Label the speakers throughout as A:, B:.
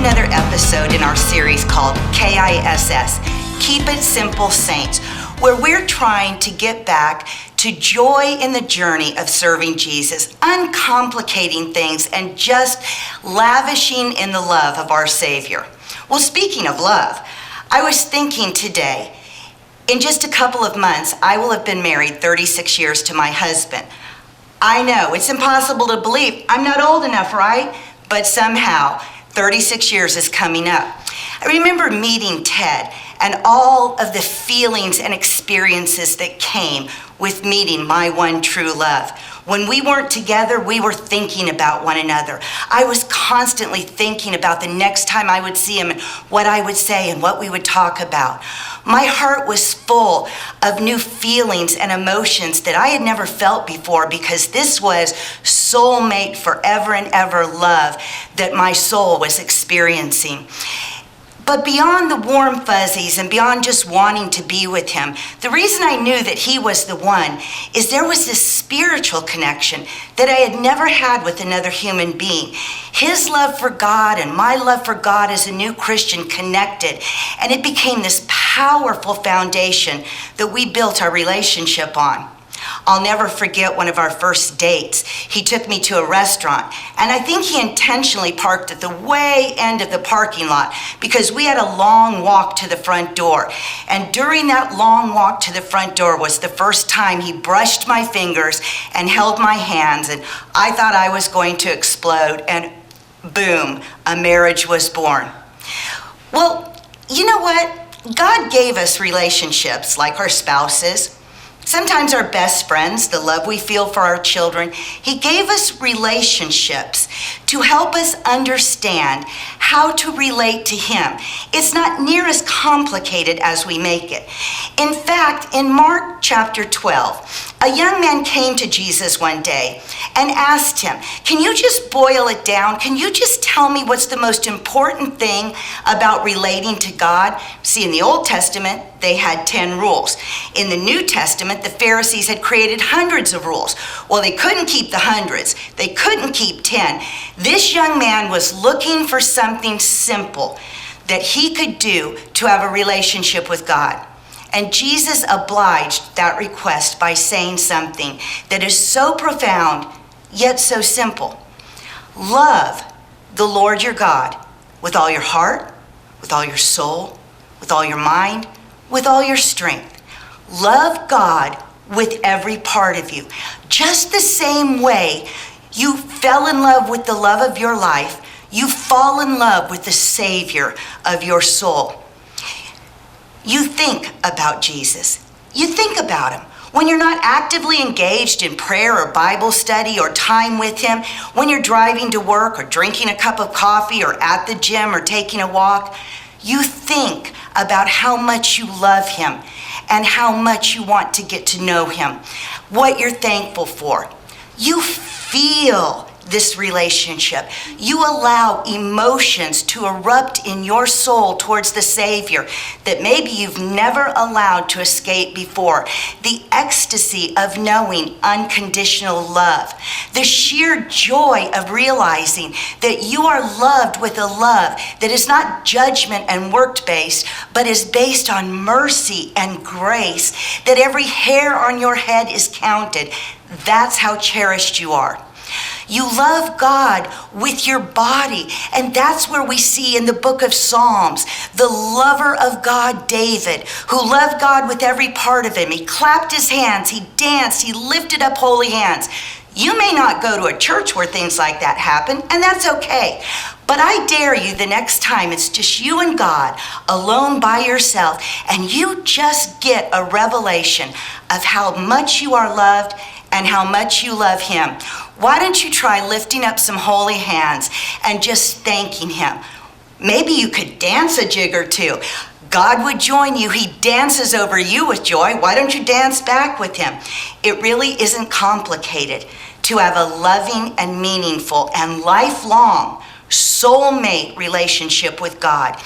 A: another episode in our series called KISS, Keep It Simple Saints, where we're trying to get back to joy in the journey of serving Jesus, uncomplicating things and just lavishing in the love of our Savior. Well, speaking of love, I was thinking today, in just a couple of months, I will have been married 36 years to my husband. I know, it's impossible to believe. I'm not old enough, right? But somehow, 36 years is coming up. I remember meeting Ted and all of the feelings and experiences that came with meeting my one true love. When we weren't together, we were thinking about one another. I was constantly thinking about the next time I would see him and what I would say and what we would talk about. My heart was full of new feelings and emotions that I had never felt before, because this was soulmate forever and ever love that my soul was experiencing. But beyond the warm fuzzies and beyond just wanting to be with him, the reason I knew that he was the one is there was this spiritual connection that I had never had with another human being. His love for God and my love for God as a new Christian connected, and it became this powerful foundation that we built our relationship on. I'll never forget one of our first dates. He took me to a restaurant, and I think he intentionally parked at the way end of the parking lot because we had a long walk to the front door. And during that long walk to the front door was the first time he brushed my fingers and held my hands, and I thought I was going to explode, and boom, a marriage was born. Well, you know what? God gave us relationships like our spouses, sometimes our best friends, the love we feel for our children. He gave us relationships to help us understand how to relate to him. It's not near as complicated as we make it. In fact, in Mark chapter 12, a young man came to Jesus one day and asked him, "Can you just boil it down? Can you just tell me what's the most important thing about relating to God?" See, in the Old Testament, they had 10 rules. In the New Testament, the Pharisees had created hundreds of rules. Well, they couldn't keep the hundreds. They couldn't keep 10. This young man was looking for something simple that he could do to have a relationship with God. And Jesus obliged that request by saying something that is so profound, yet so simple. Love the Lord your God with all your heart, with all your soul, with all your mind, with all your strength. Love God with every part of you. Just the same way you fell in love with the love of your life, you fall in love with the Savior of your soul. You think about Jesus. You think about him. When you're not actively engaged in prayer or Bible study or time with him, when you're driving to work or drinking a cup of coffee or at the gym or taking a walk, you think about how much you love him and how much you want to get to know him, what you're thankful for. You feel this relationship. You allow emotions to erupt in your soul towards the Savior that maybe you've never allowed to escape before. The ecstasy of knowing unconditional love. The sheer joy of realizing that you are loved with a love that is not judgment and work-based, but is based on mercy and grace, that every hair on your head is counted. That's how cherished you are. You love God with your body, and that's where we see in the book of Psalms, the lover of God, David, who loved God with every part of him. He clapped his hands, he danced, he lifted up holy hands. You may not go to a church where things like that happen, and that's okay. But I dare you, the next time it's just you and God alone by yourself, and you just get a revelation of how much you are loved and how much you love him. Why don't you try lifting up some holy hands and just thanking him? Maybe you could dance a jig or two. God would join you. He dances over you with joy. Why don't you dance back with him? It really isn't complicated to have a loving and meaningful and lifelong soulmate relationship with God.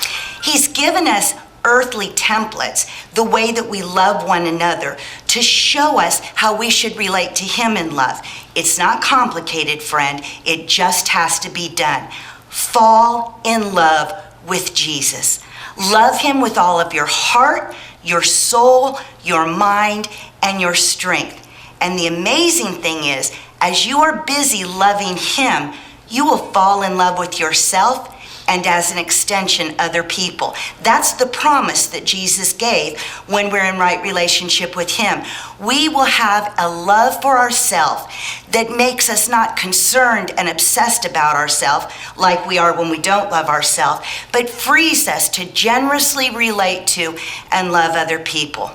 A: He's given us earthly templates, the way that we love one another, to show us how we should relate to him in love. It's not complicated, friend. It just has to be done. fall in love with Jesus. Love him with all of your heart, your soul, your mind, and your strength. And the amazing thing is, as you are busy loving him, you will fall in love with yourself and, as an extension, other people. That's the promise that Jesus gave when we're in right relationship with him. We will have a love for ourselves that makes us not concerned and obsessed about ourselves like we are when we don't love ourselves, but frees us to generously relate to and love other people.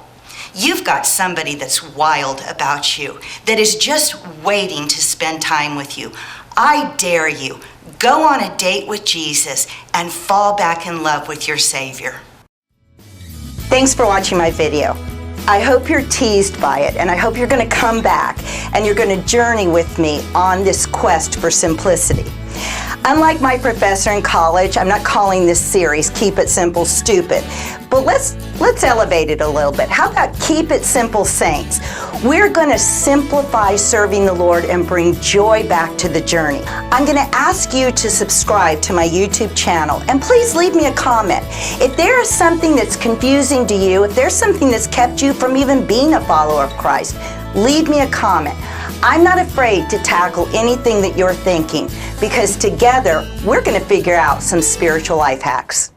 A: You've got somebody that's wild about you, that is just waiting to spend time with you. I dare you, go on a date with Jesus and fall back in love with your Savior. Thanks for watching my video. I hope you're teased by it, and I hope you're going to come back and you're going to journey with me on this quest for simplicity. Unlike my professor in college, I'm not calling this series Keep It Simple Stupid, but let's elevate it a little bit. How about Keep It Simple Saints? We're going to simplify serving the Lord and bring joy back to the journey. I'm going to ask you to subscribe to my YouTube channel, and please leave me a comment. If there is something that's confusing to you, if there's something that's kept you from even being a follower of Christ, leave me a comment. I'm not afraid to tackle anything that you're thinking, because together we're going to figure out some spiritual life hacks.